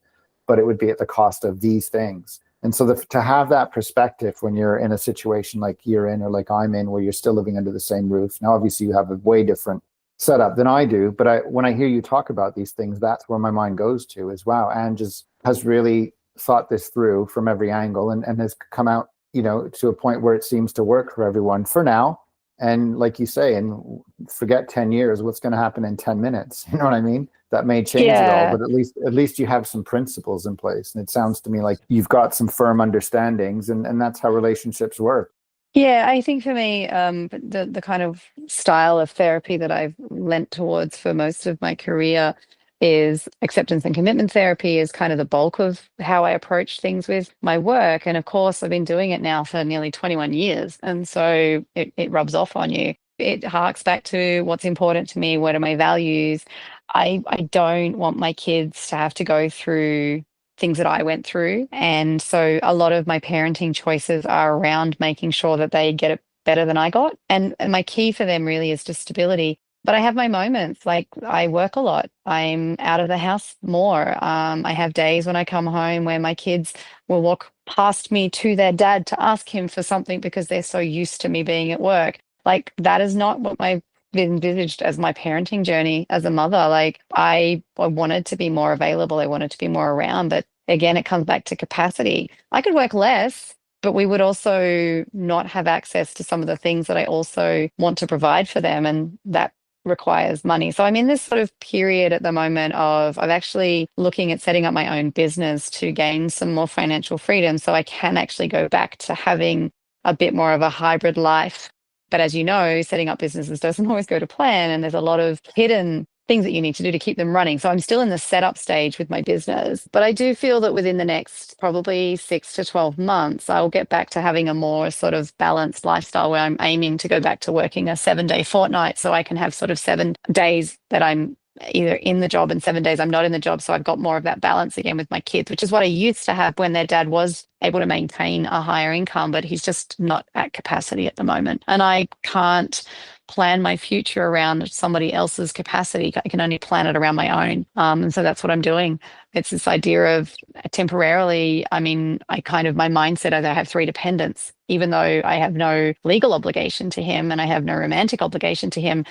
but it would be at the cost of these things. And so to have that perspective when you're in a situation like you're in or like I'm in, where you're still living under the same roof. Now, obviously, you have a way different setup than I do. But when I hear you talk about these things, that's where my mind goes to is, wow, Ange has really thought this through from every angle and has come out, to a point where it seems to work for everyone for now. And like you say, and forget 10 years, what's going to happen in 10 minutes? You know what I mean? That may change it all, but at least you have some principles in place. And it sounds to me like you've got some firm understandings, and that's how relationships work. Yeah, I think for me, the kind of style of therapy that I've lent towards for most of my career is acceptance and commitment therapy is kind of the bulk of how I approach things with my work. And of course, I've been doing it now for nearly 21 years. And so it rubs off on you. It harks back to what's important to me. What are my values? I don't want my kids to have to go through things that I went through. And so a lot of my parenting choices are around making sure that they get it better than I got. And my key for them really is just stability. But I have my moments, like I work a lot. I'm out of the house more. I have days when I come home where my kids will walk past me to their dad to ask him for something because they're so used to me being at work. Like that is not what my envisaged as my parenting journey as a mother. Like I wanted to be more available. I wanted to be more around. But again, it comes back to capacity. I could work less, but we would also not have access to some of the things that I also want to provide for them. And that requires money. So I'm in this sort of period at the moment of I'm actually looking at setting up my own business to gain some more financial freedom so I can actually go back to having a bit more of a hybrid life. But as you know, setting up businesses doesn't always go to plan, and there's a lot of hidden things that you need to do to keep them running. So I'm still in the setup stage with my business, but I do feel that within the next probably 6 to 12 months, I'll get back to having a more sort of balanced lifestyle where I'm aiming to go back to working a 7-day fortnight so I can have sort of 7 days that I'm either in the job and 7 days I'm not in the job. So I've got more of that balance again with my kids, which is what I used to have when their dad was able to maintain a higher income, but he's just not at capacity at the moment. And I can't plan my future around somebody else's capacity. I can only plan it around my own. And so that's what I'm doing. It's this idea of temporarily, I mean, my mindset is I have 3 dependents, even though I have no legal obligation to him and I have no romantic obligation to him.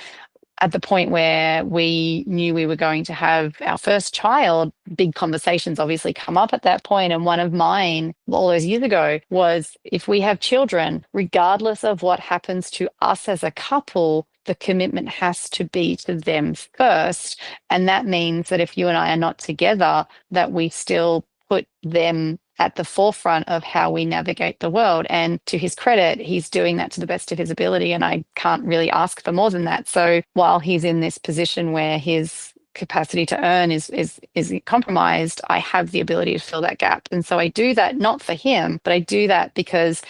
at the point where we knew we were going to have our first child, big conversations obviously come up at that point. And one of mine all those years ago was, if we have children, regardless of what happens to us as a couple, the commitment has to be to them first. And that means that if you and I are not together, that we still put them at the forefront of how we navigate the world. And to his credit, he's doing that to the best of his ability. And I can't really ask for more than that. So while he's in this position where his capacity to earn is compromised, I have the ability to fill that gap. And so I do that not for him, but I do that because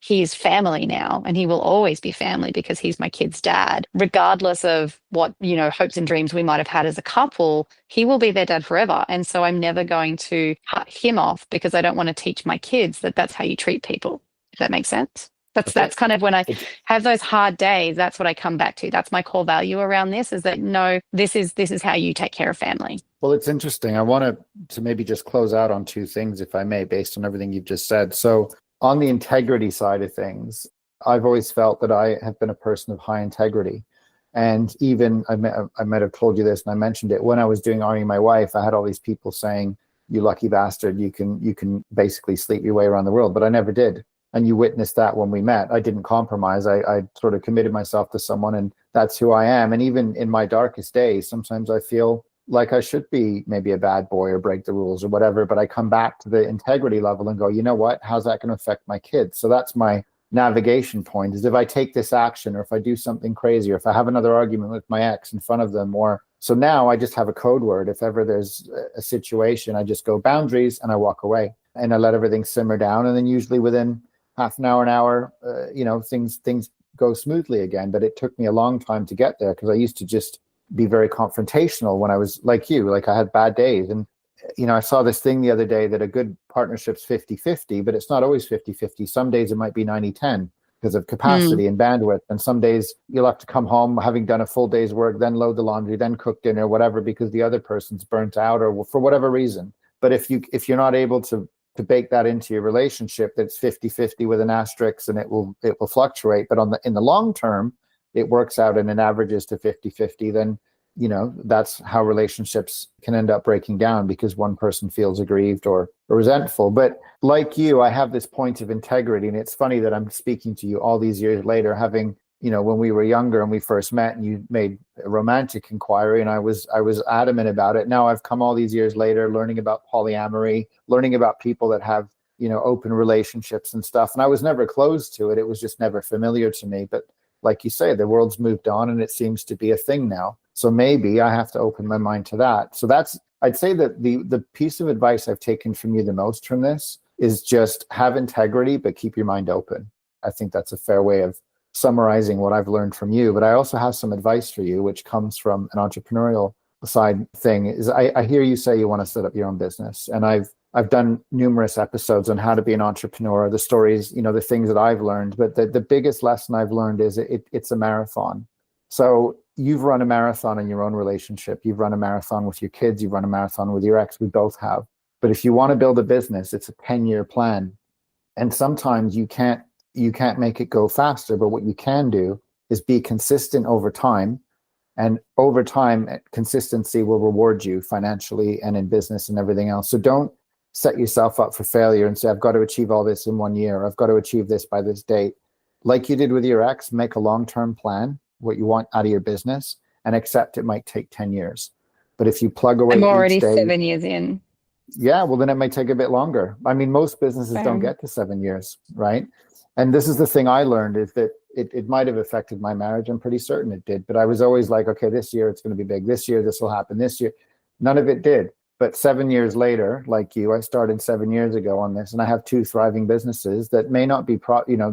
he's family now, and he will always be family because he's my kid's dad. Regardless of what, hopes and dreams we might have had as a couple, he will be their dad forever. And so I'm never going to cut him off, because I don't want to teach my kids that that's how you treat people, if that makes sense. That's kind of when I have those hard days, that's what I come back to. That's my core value around this, is that no, this is how you take care of family. Well, it's interesting. I want to maybe just close out on two things, if I may, based on everything you've just said. So on the integrity side of things, I've always felt that I have been a person of high integrity. And even, I might have told you this, and I mentioned it, when I was doing AreYouMyWife, I had all these people saying, "You lucky bastard, you can basically sleep your way around the world." But I never did. And you witnessed that when we met. I didn't compromise. I sort of committed myself to someone, and that's who I am. And even in my darkest days, sometimes I feel like I should be maybe a bad boy or break the rules or whatever, but I come back to the integrity level and go, you know what, how's that going to affect my kids? So that's my navigation point, is if I take this action, or if I do something crazy, or if I have another argument with my ex in front of them, or so now I just have a code word. If ever there's a situation, I just go boundaries and I walk away and I let everything simmer down. And then usually within half an hour, things go smoothly again. But it took me a long time to get there, because I used to just be very confrontational when I was like you, like I had bad days. And, I saw this thing the other day that a good partnership's 50-50, but it's not always 50-50. Some days it might be 90-10 because of capacity and bandwidth. And some days you'll have to come home having done a full day's work, then load the laundry, then cook dinner, whatever, because the other person's burnt out or for whatever reason. But if you're not able to bake that into your relationship, that's 50-50 with an asterisk, and it will fluctuate. But in the long term, it works out and it averages to 50-50, then, that's how relationships can end up breaking down, because one person feels aggrieved or resentful. But like you, I have this point of integrity. And it's funny that I'm speaking to you all these years later, having, when we were younger and we first met and you made a romantic inquiry and I was adamant about it. Now I've come all these years later, learning about polyamory, learning about people that have, open relationships and stuff. And I was never closed to it. It was just never familiar to me. But like you say, the world's moved on and it seems to be a thing now. So maybe I have to open my mind to that. So I'd say that the piece of advice I've taken from you the most from this is just have integrity, but keep your mind open. I think that's a fair way of summarizing what I've learned from you. But I also have some advice for you, which comes from an entrepreneurial side thing. Is I hear you say you want to set up your own business. And I've done numerous episodes on how to be an entrepreneur, the stories, the things that I've learned. But the biggest lesson I've learned is it's a marathon. So you've run a marathon in your own relationship. You've run a marathon with your kids. You've run a marathon with your ex. We both have. But if you want to build a business, it's a 10-year plan. And sometimes you can't make it go faster. But what you can do is be consistent over time. And over time, consistency will reward you financially and in business and everything else. So don't set yourself up for failure and say, I've got to achieve all this in 1 year. I've got to achieve this by this date. Like you did with your ex, make a long-term plan, what you want out of your business, and accept it might take 10 years. But if you plug away I'm already each day, 7 years in. Yeah, well, then it might take a bit longer. I mean, most businesses don't get to 7 years, right? And this is the thing I learned, is that it might have affected my marriage. I'm pretty certain it did. But I was always like, okay, this year it's going to be big. This year this will happen. This year. None of it did. But 7 years later, like you, I started 7 years ago on this, and I have two thriving businesses that may not be,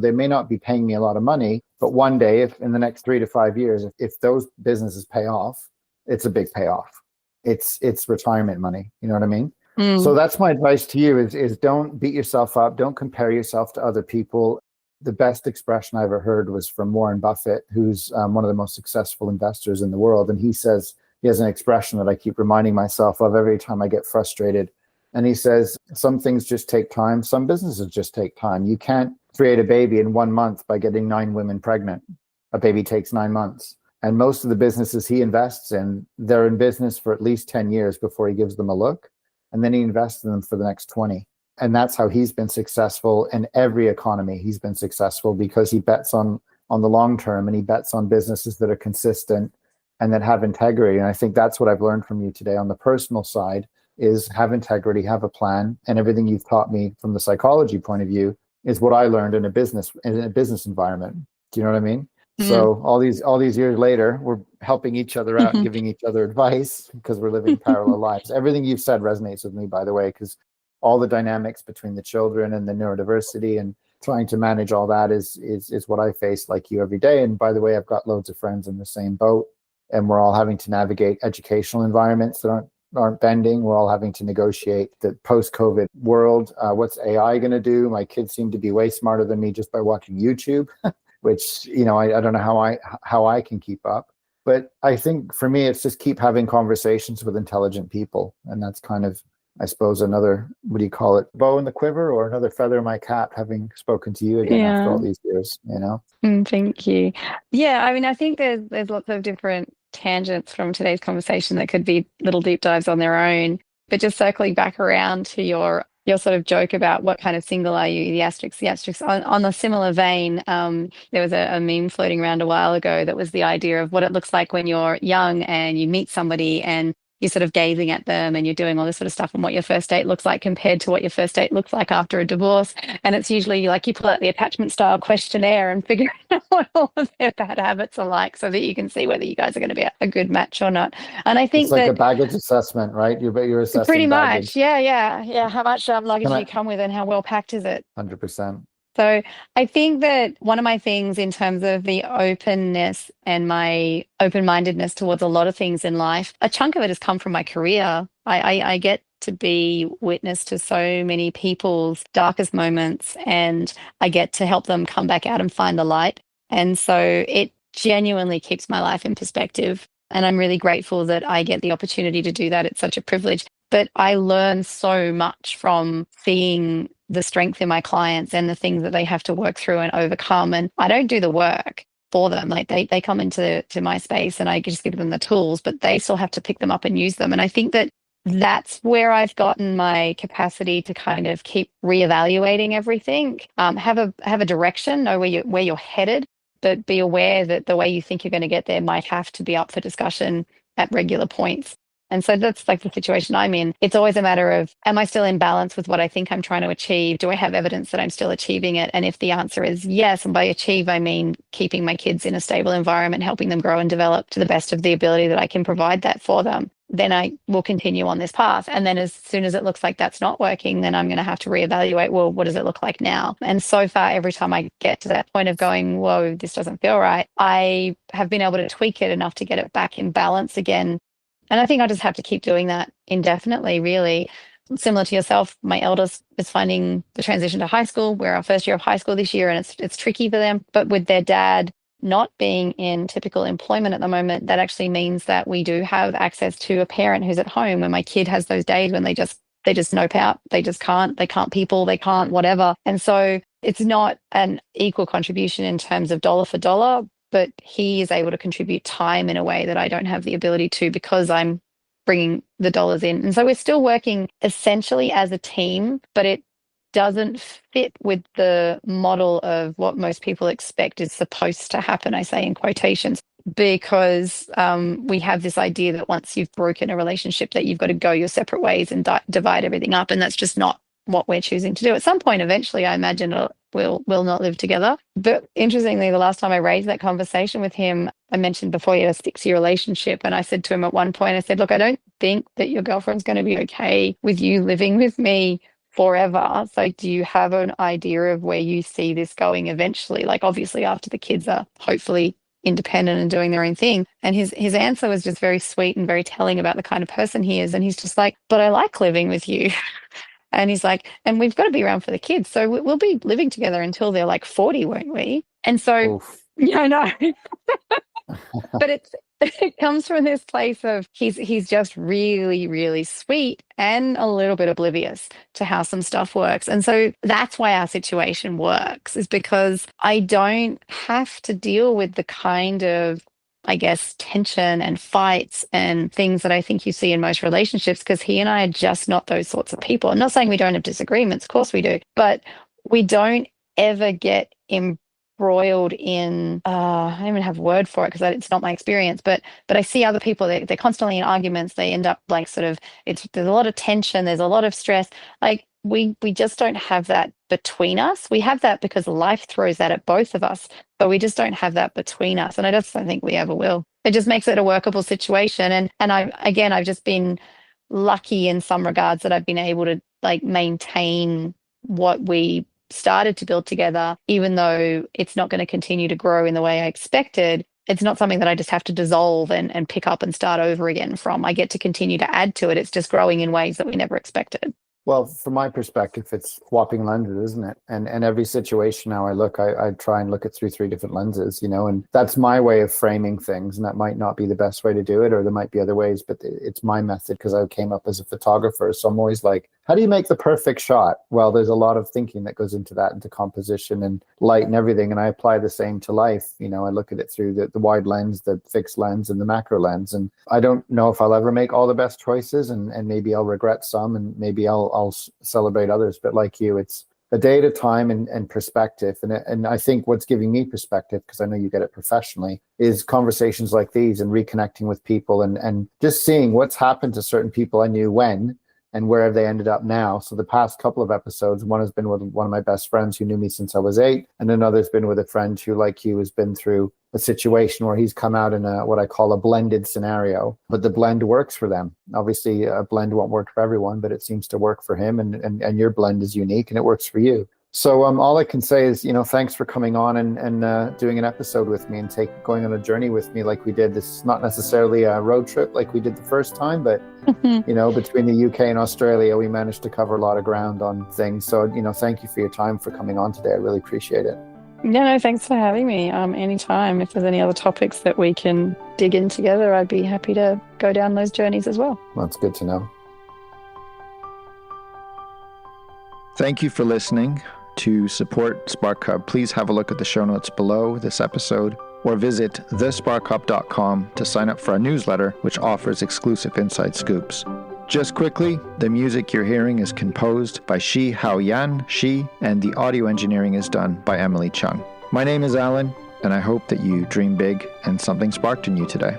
they may not be paying me a lot of money, but one day, if in the next 3 to 5 years, if those businesses pay off, it's a big payoff. It's retirement money. You know what I mean? So that's my advice to you: is don't beat yourself up, don't compare yourself to other people. The best expression I ever heard was from Warren Buffett, who's one of the most successful investors in the world, and he says. He has an expression that I keep reminding myself of every time I get frustrated. And he says, some things just take time. Some businesses just take time. You can't create a baby in 1 month by getting 9 women pregnant. A baby takes 9 months. And most of the businesses he invests in, they're in business for at least 10 years before he gives them a look. And then he invests in them for the next 20. And that's how he's been successful in every economy. He's been successful because he bets on the long term, and he bets on businesses that are consistent and that have integrity. And I think that's what I've learned from you today on the personal side is have integrity, have a plan, and everything you've taught me from the psychology point of view is what I learned in a business environment. Do you know what I mean? Mm. So all these years later, we're helping each other out and giving each other advice because we're living parallel lives. Everything you've said resonates with me, by the way, because all the dynamics between the children and the neurodiversity and trying to manage all that is what I face like you every day. And by the way, I've got loads of friends in the same boat, and we're all having to navigate educational environments that aren't bending. We're all having to negotiate the post-COVID world. What's AI going to do? My kids seem to be way smarter than me just by watching YouTube, which I don't know how I can keep up. But I think for me, it's just keep having conversations with intelligent people, and that's kind of, I suppose, another, what do you call it, bow in the quiver, or another feather in my cap, having spoken to you again after all these years, Thank you. Yeah, I mean, I think there's lots of different tangents from today's conversation that could be little deep dives on their own. But just circling back around to your sort of joke about what kind of single are you, the asterisks. On a similar vein, there was a meme floating around a while ago that was the idea of what it looks like when you're young and you meet somebody and you're sort of gazing at them and you're doing all this sort of stuff, and what your first date looks like compared to what your first date looks like after a divorce. And it's usually like you pull out the attachment style questionnaire and figure out what all of their bad habits are like so that you can see whether you guys are going to be a good match or not. And I it's think like a that baggage assessment, right? You're pretty assessing much, baggage. yeah. How much luggage Can do I? you come with and how well packed is it? 100%. So I think that one of my things in terms of the openness and my open-mindedness towards a lot of things in life, a chunk of it has come from my career. I get to be witness to so many people's darkest moments, and I get to help them come back out and find the light. And so it genuinely keeps my life in perspective. And I'm really grateful that I get the opportunity to do that. It's such a privilege. But I learn so much from seeing the strength in my clients and the things that they have to work through and overcome. And I don't do the work for them. Like they come into my space and I just give them the tools, but they still have to pick them up and use them. And I think that that's where I've gotten my capacity to kind of keep reevaluating everything. Have a direction, know where you're headed, but be aware that the way you think you're going to get there might have to be up for discussion at regular points. And so that's like the situation I'm in. It's always a matter of, am I still in balance with what I think I'm trying to achieve? Do I have evidence that I'm still achieving it? And if the answer is yes, and by achieve, I mean keeping my kids in a stable environment, helping them grow and develop to the best of the ability that I can provide that for them, then I will continue on this path. And then as soon as it looks like that's not working, then I'm going to have to reevaluate, well, what does it look like now? And so far, every time I get to that point of going, whoa, this doesn't feel right, I have been able to tweak it enough to get it back in balance again. And I think I just have to keep doing that indefinitely, really. Similar to yourself, my eldest is finding the transition to high school. We're our first year of high school this year, and it's tricky for them. But with their dad not being in typical employment at the moment, that actually means that we do have access to a parent who's at home when my kid has those days when they just nope out. They can't people, they can't whatever. And so it's not an equal contribution in terms of dollar for dollar, but he is able to contribute time in a way that I don't have the ability to because I'm bringing the dollars in. And so we're still working essentially as a team, but it doesn't fit with the model of what most people expect is supposed to happen, I say in quotations, because we have this idea that once you've broken a relationship that you've got to go your separate ways and divide everything up. And that's just not what we're choosing to do. At some point, eventually, I imagine we'll not live together. But interestingly, the last time I raised that conversation with him, I mentioned before he had a 6-year relationship. And I said to him at one point, I said, look, I don't think that your girlfriend's going to be okay with you living with me forever. So do you have an idea of where you see this going eventually? Like obviously after the kids are hopefully independent and doing their own thing. And his answer was just very sweet and very telling about the kind of person he is. And he's just like, but I like living with you. And he's like, and we've got to be around for the kids. So we'll be living together until they're like 40, won't we? And so, Oof. yeah, I know. But it comes from this place of he's just really, really sweet and a little bit oblivious to how some stuff works. And so that's why our situation works, is because I don't have to deal with the kind of I guess, tension and fights and things that I think you see in most relationships, because he and I are just not those sorts of people. I'm not saying we don't have disagreements, of course we do, but we don't ever get embroiled in, I don't even have a word for it because it's not my experience, but I see other people, they're constantly in arguments. They end up like sort of, there's a lot of tension, there's a lot of stress. Like we just don't have that between us. We have that because life throws that at both of us, but we just don't have that between us. And I just don't think we ever will. It just makes it a workable situation. And I've just been lucky in some regards that I've been able to like maintain what we started to build together, even though it's not going to continue to grow in the way I expected. It's not something that I just have to dissolve and pick up and start over again from. I get to continue to add to it. It's just growing in ways that we never expected. Well, from my perspective, it's swapping lenses, isn't it? And every situation now I try and look at through 3 different lenses, and that's my way of framing things. And that might not be the best way to do it, or there might be other ways, but it's my method because I came up as a photographer. So I'm always like, how do you make the perfect shot? Well, there's a lot of thinking that goes into that, into composition and light and everything. And I apply the same to life. I look at it through the wide lens, the fixed lens, and the macro lens. And I don't know if I'll ever make all the best choices, and maybe I'll regret some, and maybe I'll celebrate others. But like you, it's a day at a time and perspective. And I think what's giving me perspective, because I know you get it professionally, is conversations like these and reconnecting with people and just seeing what's happened to certain people I knew when and where have they ended up now. So the past couple of episodes, one has been with one of my best friends who knew me since I was 8, and another's been with a friend who, like you, has been through a situation where he's come out in what I call a blended scenario, but the blend works for them. Obviously, a blend won't work for everyone, but it seems to work for him, and your blend is unique and it works for you. So all I can say is, thanks for coming on and doing an episode with me and going on a journey with me like we did. This is not necessarily a road trip like we did the first time, but, between the UK and Australia, we managed to cover a lot of ground on things. So, thank you for your time for coming on today. I really appreciate it. Yeah, no, thanks for having me. Anytime. If there's any other topics that we can dig in together, I'd be happy to go down those journeys as well. That's good to know. Thank you for listening. To support SparkHub, please have a look at the show notes below this episode or visit thesparkhub.com to sign up for our newsletter, which offers exclusive inside scoops. Just quickly, the music you're hearing is composed by Shi Haoyan, and the audio engineering is done by Emily Chung. My name is Alan, and I hope that you dream big and something sparked in you today.